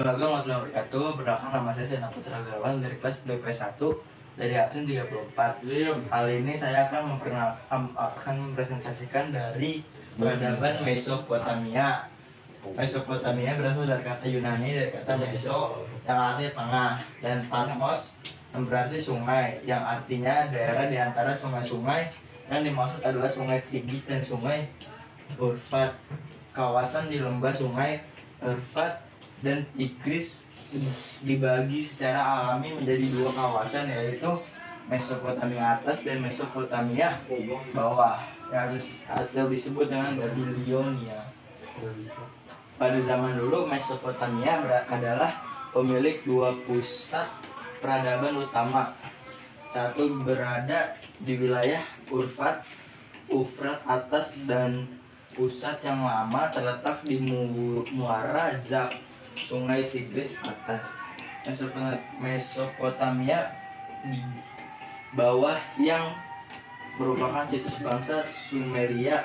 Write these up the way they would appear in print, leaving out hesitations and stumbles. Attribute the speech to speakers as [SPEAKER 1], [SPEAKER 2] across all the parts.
[SPEAKER 1] Assalamualaikum warahmatullahi wabarakatuh. Perkenalkan, nama saya Sena Putra Gawan dari kelas BP1 dari absen 34. Kali ini saya akan mempresentasikan dari peradaban Mesopotamia. Mesopotamia berasal dari kata Yunani, dari kata meso yang artinya tengah, dan panos yang berarti sungai, yang artinya daerah di antara sungai-sungai. Yang dimaksud adalah sungai Tigris dan sungai Eufrat. Kawasan di lembah sungai Eufrat dan Tigris dibagi secara alami menjadi dua kawasan, yaitu Mesopotamia atas dan Mesopotamia bawah, yang atau disebut dengan Babilonia. Pada zaman dulu Mesopotamia adalah pemilik dua pusat peradaban utama. Satu berada di wilayah Ufrat atas, dan pusat yang lama terletak di muara Zab, sungai Tigris atas. Mesopotamia di bawah yang merupakan situs bangsa Sumeria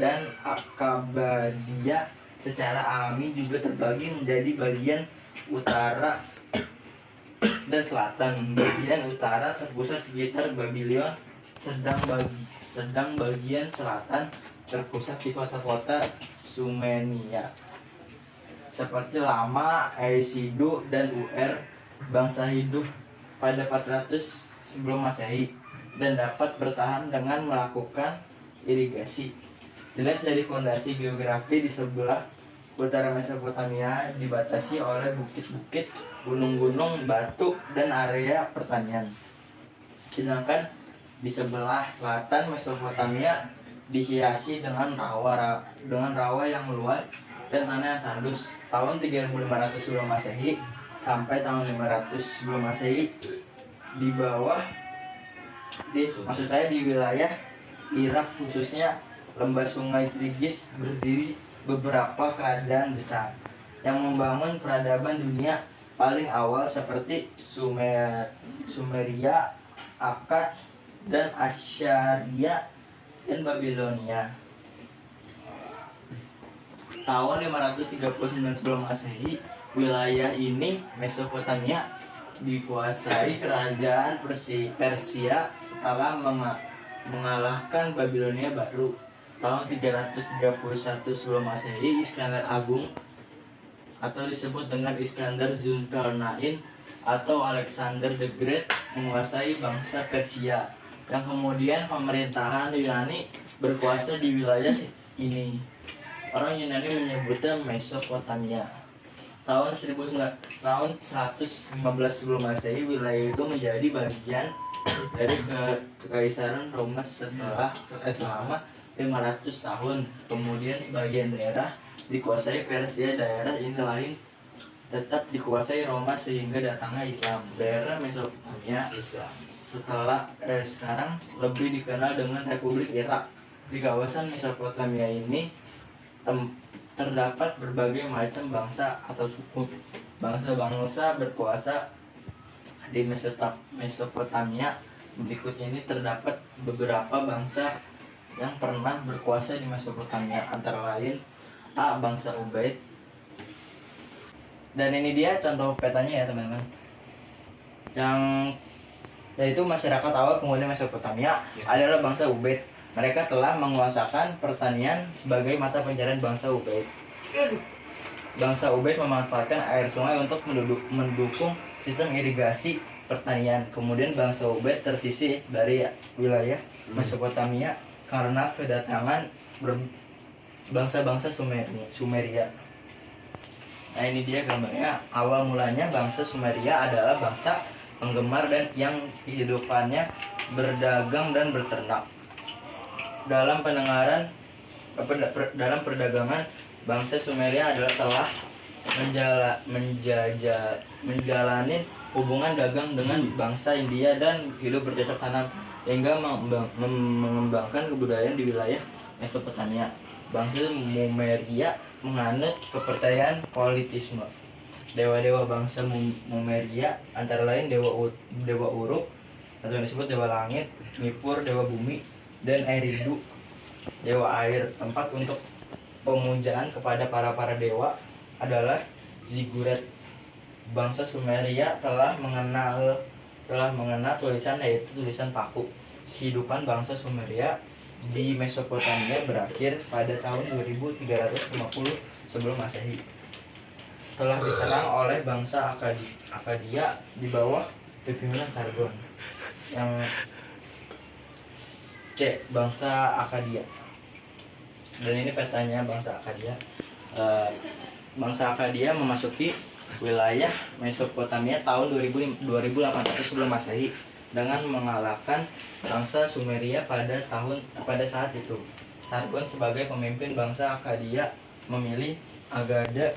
[SPEAKER 1] dan Akkabadia. Secara alami juga terbagi menjadi bagian utara dan selatan. Bagian utara terpusat sekitar Babylon, sedang bagian selatan terpusat di kota-kota Sumenia seperti Lama, Eisidu, dan Ur. Bangsa hidup pada 400 sebelum Masehi dan dapat bertahan dengan melakukan irigasi. Dilihat dari fondasi geografi, di sebelah utara Mesopotamia dibatasi oleh bukit-bukit, gunung-gunung, batu, dan area pertanian. Sedangkan di sebelah selatan Mesopotamia dihiasi dengan rawa yang luas dan tanah yang tandus. Tahun 3500 sebelum Masehi sampai tahun 500 sebelum Masehi di wilayah Irak, khususnya lembah sungai Tigris, berdiri beberapa kerajaan besar yang membangun peradaban dunia paling awal seperti Sumeria, Akkad, dan Assyria dan Babilonia. Tahun 539 sebelum Masehi, wilayah ini Mesopotamia dikuasai kerajaan Persia setelah mengalahkan Babilonia baru. Tahun 331 sebelum Masehi, Iskandar Agung atau disebut dengan Iskandar Zulkarnain atau Alexander the Great menguasai bangsa Persia, yang kemudian pemerintahan Yunani berkuasa di wilayah ini. Orang Yunani menyebutnya Mesopotamia. Tahun 115 sebelum Masehi, wilayah itu menjadi bagian dari Kekaisaran Roma selama 500 tahun. Kemudian sebagian daerah dikuasai Persia, daerah ini lain tetap dikuasai Roma sehingga datangnya Islam. Daerah Mesopotamia sekarang lebih dikenal dengan Republik Irak. Di kawasan Mesopotamia ini terdapat berbagai macam bangsa atau suku. Bangsa-bangsa berkuasa di Mesopotamia. Berikut ini terdapat beberapa bangsa yang pernah berkuasa di Mesopotamia, antara lain A. Bangsa Ubaid. Dan ini dia contoh petanya ya teman-teman, yaitu masyarakat awal penghuni Mesopotamia adalah bangsa Ubaid. Mereka telah menguasakan pertanian sebagai mata pencarian bangsa Ubaid. Bangsa Ubaid memanfaatkan air sungai untuk mendukung sistem irigasi pertanian. Kemudian bangsa Ubaid tersisih dari wilayah Mesopotamia karena kedatangan bangsa-bangsa Sumeria. Nah, ini dia gambarnya. Awal mulanya bangsa Sumeria adalah bangsa penggemar dan yang kehidupannya berdagang dan berternak. Dalam perdagangan, bangsa Sumeria telah menjalani hubungan dagang dengan bangsa India dan hidup bercocok tanam hingga mengembangkan kebudayaan di wilayah Mesopotamia. Bangsa Sumeria menganut kepercayaan politisme. Dewa-dewa bangsa Sumeria antara lain dewa Uruk atau yang disebut dewa langit, Nippur dewa bumi, dan Eridu dewa air. Tempat untuk pemujaan kepada para dewa adalah Zigurat. Bangsa Sumeria telah mengenal tulisan, yaitu tulisan paku. Kehidupan bangsa Sumeria di Mesopotamia berakhir pada tahun 2350 sebelum Masehi. Telah diserang oleh bangsa Akkadia di bawah pimpinan Sargon. Yang C, bangsa Akkadia. Dan ini petanya bangsa Akkadia. Bangsa Akkadia memasuki wilayah Mesopotamia tahun 2800 sebelum Masehi dengan mengalahkan bangsa Sumeria pada saat itu. Sargon sebagai pemimpin bangsa Akkadia memilih Agada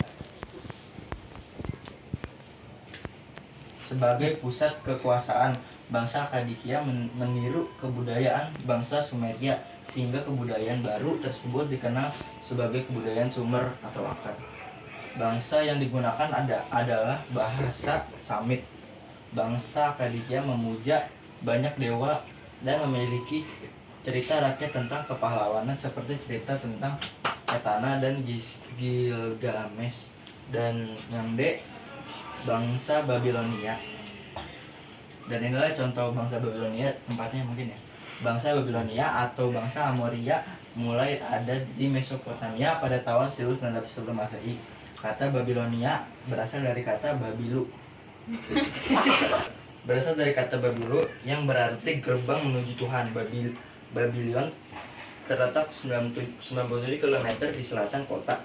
[SPEAKER 1] sebagai pusat kekuasaan. Bangsa Akkadia meniru kebudayaan bangsa Sumeria sehingga kebudayaan baru tersebut dikenal sebagai kebudayaan Sumer atau Akkad. Bangsa yang digunakan adalah bahasa Samit. Bangsa Akkadia memuja banyak dewa dan memiliki cerita rakyat tentang kepahlawanan seperti cerita tentang Etana dan Gilgamesh. Dan yang D, bangsa Babilonia. Dan inilah contoh bangsa Babilonia, tempatnya mungkin ya. Bangsa Babilonia atau bangsa Amoria mulai ada di Mesopotamia pada tahun 1900 sebelum Masehi. Kata Babilonia berasal dari kata Babilu. Berasal dari kata Babilu yang berarti gerbang menuju Tuhan. Babylon terletak 97 km di selatan kota.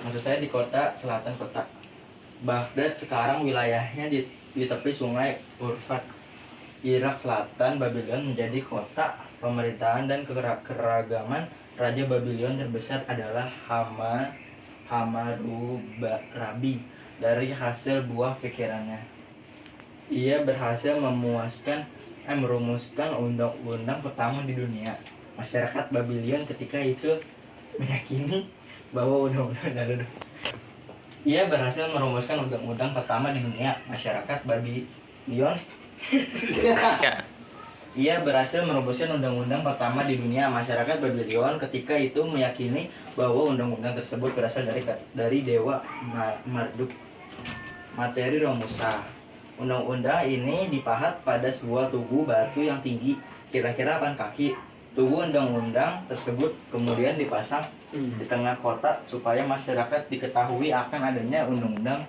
[SPEAKER 1] Maksud saya di kota selatan kota. Baghdad sekarang wilayahnya di tepi sungai Urfat. Irak Selatan, Babylon menjadi kota pemerintahan dan keragaman raja Babylon terbesar adalah Hammurabi. Dari hasil buah pikirannya, ia berhasil merumuskan undang-undang pertama di dunia. Masyarakat Babylon ketika itu meyakini bahwa ia berhasil merumuskan undang-undang pertama di dunia. Masyarakat Babylon Ia berhasil merumuskan undang-undang pertama di dunia. Masyarakat Babylon ketika itu meyakini bahwa undang-undang tersebut berasal dari dewa Marduk, materi Roh Musa. Undang-undang ini dipahat pada sebuah tugu batu yang tinggi, kira-kira 8 kaki. Tugu undang-undang tersebut kemudian dipasang di tengah kota supaya masyarakat diketahui akan adanya undang-undang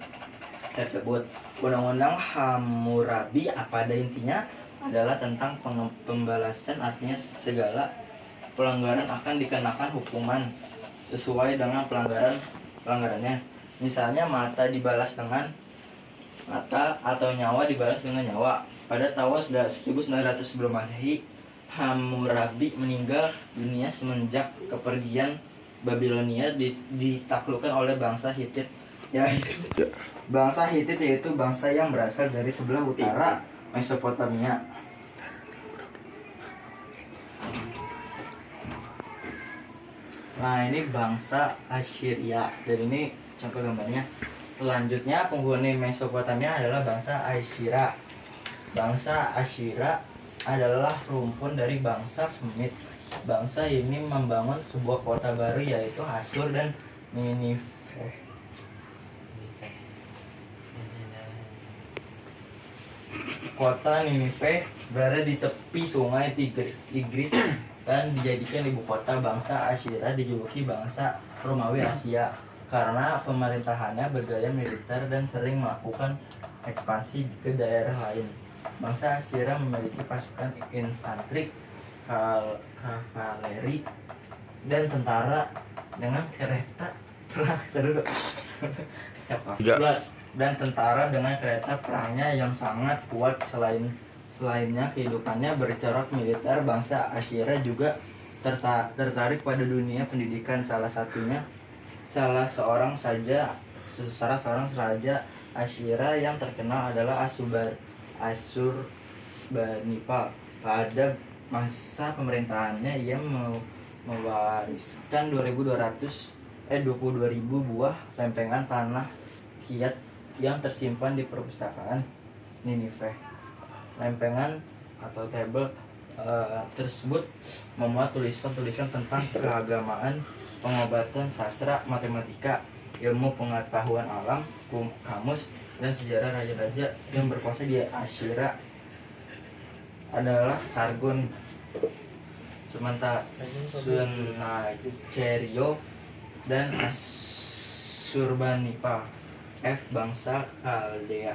[SPEAKER 1] tersebut. Undang-undang Hammurabi pada intinya adalah tentang pembalasan, artinya segala pelanggaran akan dikenakan hukuman sesuai dengan pelanggarannya. Misalnya mata dibalas dengan mata atau nyawa dibalas dengan nyawa. Pada tahun 1900 sebelum Masehi, Hammurabi meninggal dunia semenjak kepergian Babilonia ditaklukkan oleh bangsa Hittite. Bangsa Hittite yaitu bangsa yang berasal dari sebelah utara Mesopotamia. Nah, ini bangsa Assyria. Dan ini contoh gambarnya. Selanjutnya penghuni Mesopotamia adalah bangsa Assyria. Bangsa Assyria adalah rumpun dari bangsa Semit. Bangsa ini membangun sebuah kota baru yaitu Asyur dan Ninive. Kota Ninive berada di tepi sungai Tigris dan dijadikan ibu kota. Bangsa Assyria dijuluki bangsa Romawi Asia karena pemerintahannya bergaya militer dan sering melakukan ekspansi ke daerah lain. Bangsa Assyria memiliki pasukan infanteri, kavaleri, dan tentara dengan kereta perang dan tentara dengan kereta perangnya yang sangat kuat. Selainnya kehidupannya bercorak militer, bangsa Assyria juga tertarik pada dunia pendidikan. Salah seorang raja Assyria yang terkenal adalah Assurbanipal. Pada masa pemerintahannya ia mewariskan 22.000 buah lempengan tanah kiat yang tersimpan di perpustakaan Ninive. Lempengan atau tabel tersebut memuat tulisan-tulisan tentang keagamaan, pengobatan, sastra, matematika, ilmu pengetahuan alam, kamus, dan sejarah raja-raja yang berkuasa di Asyria adalah Sargon, sementara Sennacherib dan Asurbanipal bangsa Kaldea.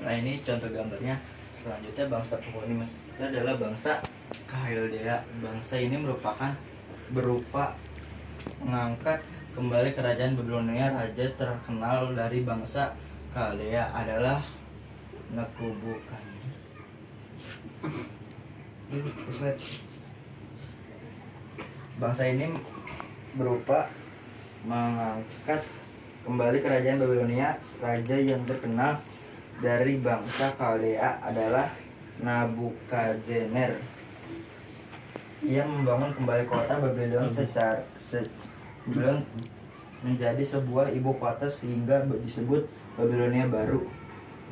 [SPEAKER 1] Nah, ini contoh gambarnya. Selanjutnya bangsa penghuni Mesir adalah bangsa Kaldea. Bangsa ini merupakan berupa mengangkat kembali kerajaan Babilonia. Raja terkenal dari bangsa Kaldea adalah Nebuchadnezzar. Bangsa ini berupa mengangkat kembali kerajaan Babilonia. Raja yang terkenal dari bangsa Kaldea adalah Nabukadnezar. Ia membangun kembali kota Babylon sebelum menjadi sebuah ibu kota sehingga disebut Babilonia baru.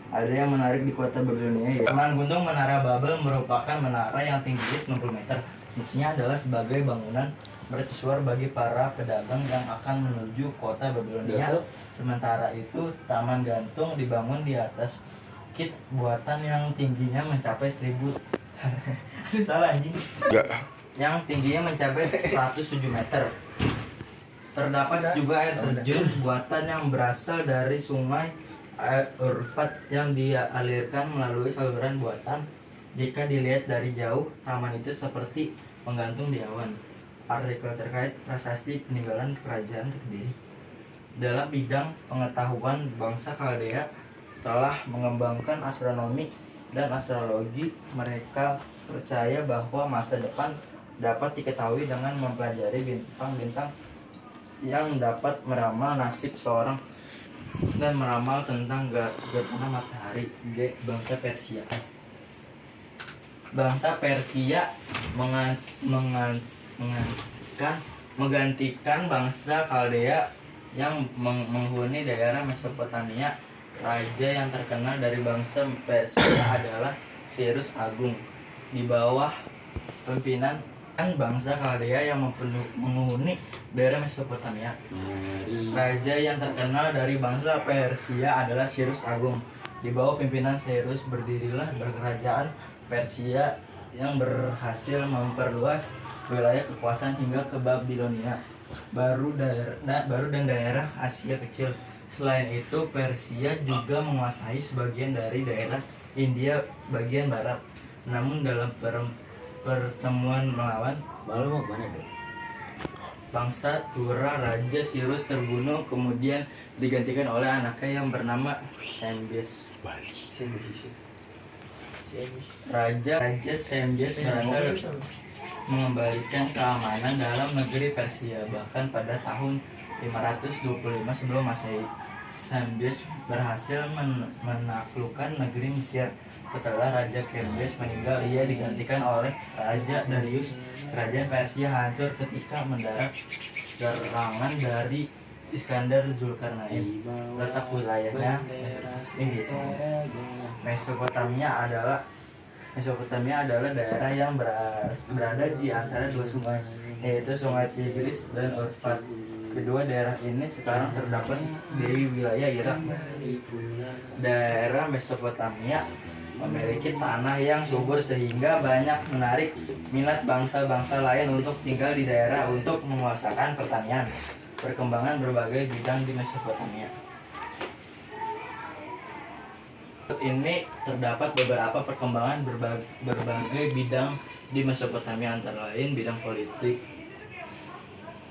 [SPEAKER 1] Ada yang menarik di kota Babilonia, ya. Gunung Menara Babel merupakan menara yang tingginya 90 meter. Fungsinya adalah sebagai bangunan mercusuar bagi para pedagang yang akan menuju kota Babilonia. Sementara itu, taman gantung dibangun di atas bukit buatan yang tingginya mencapai 1000 salah anjing. Yang tingginya mencapai 107 meter. Terdapat juga air terjun buatan yang berasal dari sungai Eufrat yang dialirkan melalui saluran buatan. Jika dilihat dari jauh, taman itu seperti menggantung di awan. Artikel terkait prasasti peninggalan kerajaan terdiri. Dalam bidang pengetahuan, bangsa Kaldea telah mengembangkan astronomi dan astrologi. Mereka percaya bahwa masa depan dapat diketahui dengan mempelajari bintang-bintang yang dapat meramal nasib seorang dan meramal tentang gerhana matahari. Bangsa Persia. Bangsa Persia menggantikan bangsa Kaldea yang menghuni daerah Mesopotamia. Raja yang terkenal dari bangsa Persia adalah Cyrus Agung. Di bawah pimpinan bangsa Kaldea yang menghuni daerah Mesopotamia. Raja yang terkenal dari bangsa Persia adalah Cyrus Agung. Di bawah pimpinan Cyrus berdirilah kerajaan Persia yang berhasil memperluas wilayah kekuasaan hingga ke Babilonia baru dan daerah Asia Kecil. Selain itu, Persia juga menguasai sebagian dari daerah India bagian barat. Namun dalam pertemuan melawan bangsa Tura, Raja Cyrus terbunuh, kemudian digantikan oleh anaknya yang bernama Sembies. Raja Sembies berhasil mengembalikan keamanan dalam negeri Persia. Bahkan pada tahun 525 sebelum Masehi, Sembies berhasil menaklukkan negeri Mesir. Setelah Raja Sembies meninggal, ia digantikan oleh Raja Darius. Kerajaan Persia hancur ketika mendarat serangan dari Iskandar Zulkarnain. Letak wilayahnya ini Mesopotamia adalah daerah yang berada di antara dua sungai, yaitu Sungai Tigris dan Eufrat. Kedua daerah ini sekarang terdapat di wilayah Irak. Daerah Mesopotamia memiliki tanah yang subur sehingga banyak menarik minat bangsa-bangsa lain untuk tinggal di daerah untuk menguasakan pertanian. Perkembangan berbagai bidang di Mesopotamia. Ini terdapat beberapa perkembangan berbagai bidang di Mesopotamia, antara lain bidang politik.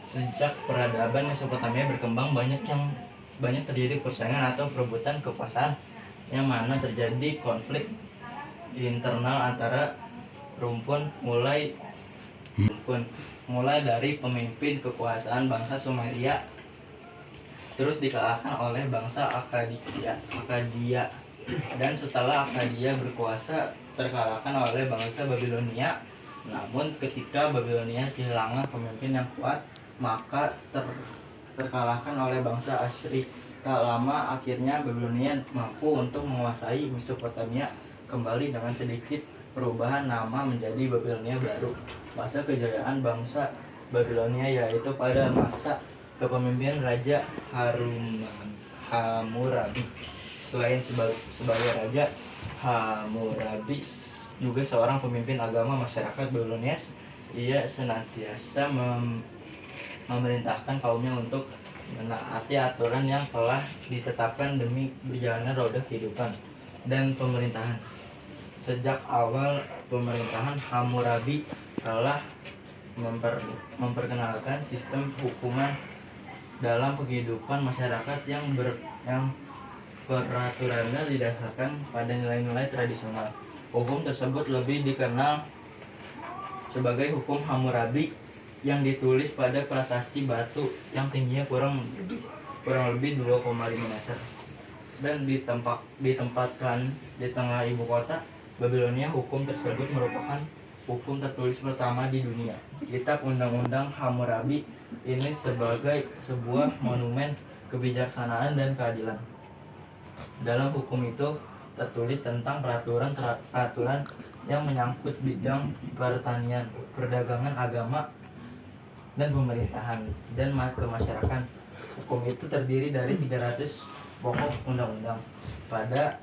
[SPEAKER 1] Sejak peradaban Mesopotamia berkembang, banyak terjadi persaingan atau perebutan kekuasaan, yang mana terjadi konflik internal antara rumpun mulai dari pemimpin kekuasaan bangsa Sumeria, terus dikalahkan oleh bangsa Akkadia, dan setelah Akkadia berkuasa terkalahkan oleh bangsa Babilonia. Namun ketika Babilonia kehilangan pemimpin yang kuat, maka terkalahkan oleh bangsa Asyri. Tak lama akhirnya Babilonia mampu untuk menguasai Mesopotamia kembali dengan sedikit perubahan nama menjadi Babilonia baru. Masa kejayaan bangsa Babilonia yaitu pada masa kepemimpinan Raja Hammurabi. Selain sebagai raja, Hammurabi juga seorang pemimpin agama masyarakat Babilonia. Ia senantiasa memerintahkan kaumnya untuk menaati aturan yang telah ditetapkan demi berjalannya roda kehidupan dan pemerintahan. Sejak awal pemerintahan, Hammurabi telah memperkenalkan sistem hukuman dalam kehidupan masyarakat yang peraturannya didasarkan pada nilai-nilai tradisional. Hukum tersebut lebih dikenal sebagai hukum Hammurabi yang ditulis pada prasasti batu yang tingginya kurang lebih 2,5 meter dan ditempatkan di tengah ibu kota Babilonia. Hukum tersebut merupakan hukum tertulis pertama di dunia. Kitab Undang-Undang Hammurabi ini sebagai sebuah monumen kebijaksanaan dan keadilan. Dalam hukum itu tertulis tentang peraturan yang menyangkut bidang pertanian, perdagangan, agama, dan pemerintahan dan kemasyarakatan. Hukum itu terdiri dari 300 pokok undang-undang. Pada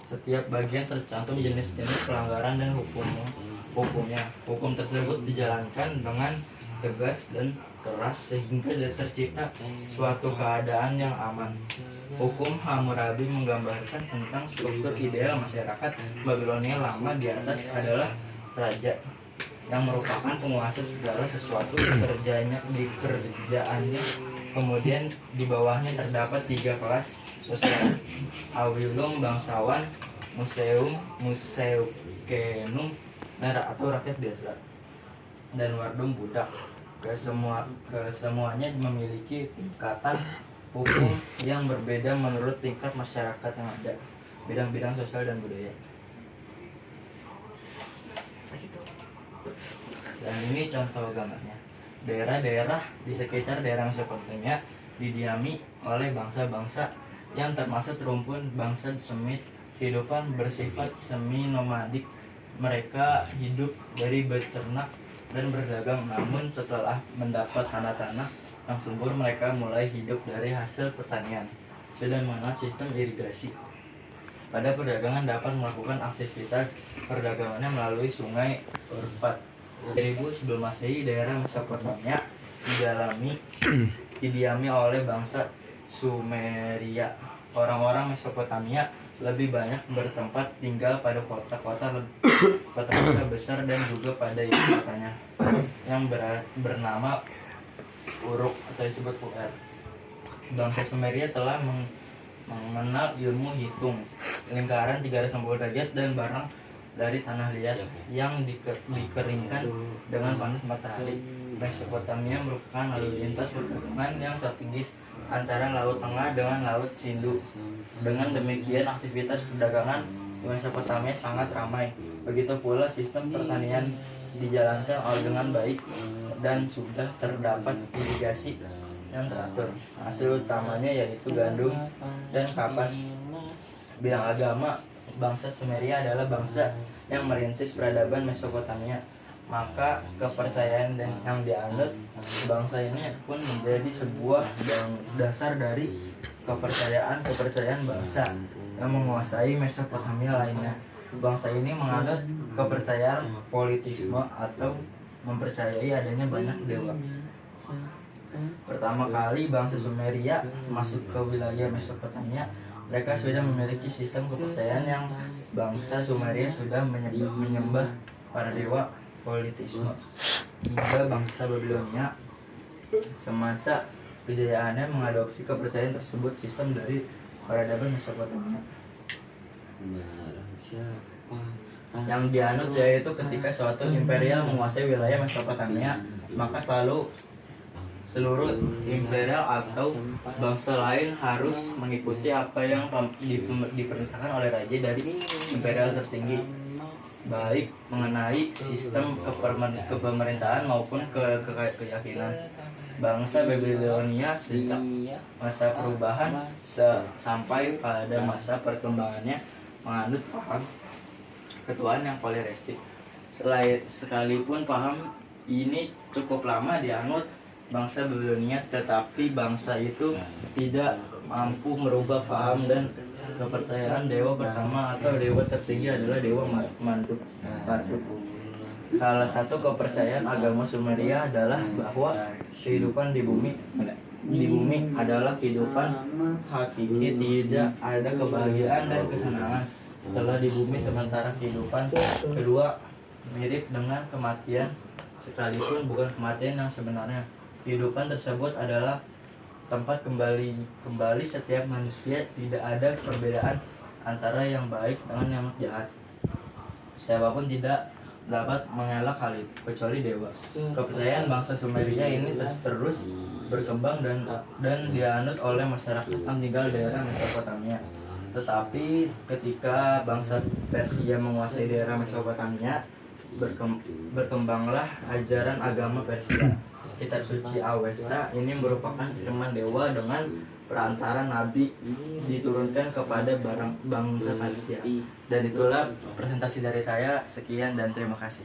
[SPEAKER 1] setiap bagian tercantum jenis-jenis pelanggaran dan hukumnya. Hukum tersebut dijalankan dengan tegas dan keras sehingga tercipta suatu keadaan yang aman. Hukum Hammurabi menggambarkan tentang struktur ideal masyarakat Babilonia lama. Di atas adalah raja yang merupakan penguasa segala sesuatu kerjaannya. Kemudian di bawahnya terdapat 3 kelas sosial: Awilum bangsawan, Museukenum atau rakyat biasa, dan Wardum budak. Kesemuanya memiliki tingkatan hukum yang berbeda menurut tingkat masyarakat yang ada, bidang-bidang sosial dan budaya. Dan ini contoh gambarnya. Daerah-daerah di sekitar daerah Mesopotamia didiami oleh bangsa-bangsa yang termasuk rumpun bangsa Semit. Kehidupan bersifat semi-nomadik. Mereka hidup dari beternak dan berdagang, namun setelah mendapat tanah-tanah yang subur, mereka mulai hidup dari hasil pertanian. Sudah mengenal sistem irigasi. Pada perdagangan dapat melakukan aktivitas perdagangannya melalui sungai Eufrat. 1000 sebelum Masehi, daerah Mesopotamia didiami oleh bangsa Sumeria. Orang-orang Mesopotamia lebih banyak bertempat tinggal pada kota-kota besar dan juga pada ibu kotanya yang bernama Uruk atau disebut Puer. Bangsa Sumeria telah mengenal ilmu hitung, lingkaran 360 derajat, dan barang dari tanah liat yang dikeringkan dengan panas matahari. Mesopotamia merupakan lalu lintas perdagangan yang strategis antara Laut Tengah dengan Laut Sindu. Dengan demikian, aktivitas perdagangan di Mesopotamia sangat ramai. Begitu pula sistem pertanian dijalankan dengan baik dan sudah terdapat irigasi yang teratur. Hasil utamanya yaitu gandum dan kapas. Bidang agama, bangsa Sumeria adalah bangsa yang merintis peradaban Mesopotamia. Maka kepercayaan yang dianut bangsa ini pun menjadi sebuah dasar dari kepercayaan bangsa yang menguasai Mesopotamia lainnya. Bangsa ini menganut kepercayaan politisme atau mempercayai adanya banyak dewa. Pertama kali bangsa Sumeria masuk ke wilayah Mesopotamia, mereka sudah memiliki sistem kepercayaan yang bangsa Sumeria sudah menyembah para dewa politisme. Hingga bangsa Babilonia semasa kejayaannya mengadopsi kepercayaan tersebut, sistem dari peradaban Mesopotamia yang dianut yaitu ketika suatu imperial menguasai wilayah Mesopotamia, maka seluruh imperial atau bangsa lain harus mengikuti apa yang diperintahkan oleh raja dari imperial tertinggi, baik mengenai sistem kepemerintahan maupun keyakinan. Bangsa Babilonia sejak masa perubahan sampai pada masa perkembangannya menganut paham ketuhanan yang polireistik. Sekalipun paham ini cukup lama dianut bangsa Babilonia, tetapi bangsa itu tidak mampu merubah paham dan kepercayaan dewa pertama atau dewa tertinggi adalah dewa Marduk. Salah satu kepercayaan agama Sumeria adalah bahwa kehidupan di bumi adalah kehidupan hakiki, tidak ada kebahagiaan dan kesenangan setelah di bumi, sementara kehidupan kedua mirip dengan kematian sekalipun bukan kematian yang sebenarnya. Kehidupan tersebut adalah tempat kembali setiap manusia, tidak ada perbedaan antara yang baik dengan yang jahat. Siapapun tidak dapat mengelak hal itu kecuali dewa. Kepercayaan bangsa Sumeria ini terus berkembang dan dianut oleh masyarakat yang tinggal di daerah Mesopotamia. Tetapi ketika bangsa Persia menguasai daerah Mesopotamia, berkembanglah ajaran agama Persia. Kitab suci Awesta ini merupakan firman dewa dengan perantara nabi diturunkan kepada bangsa Persia. Dan itulah presentasi dari saya. Sekian dan terima kasih.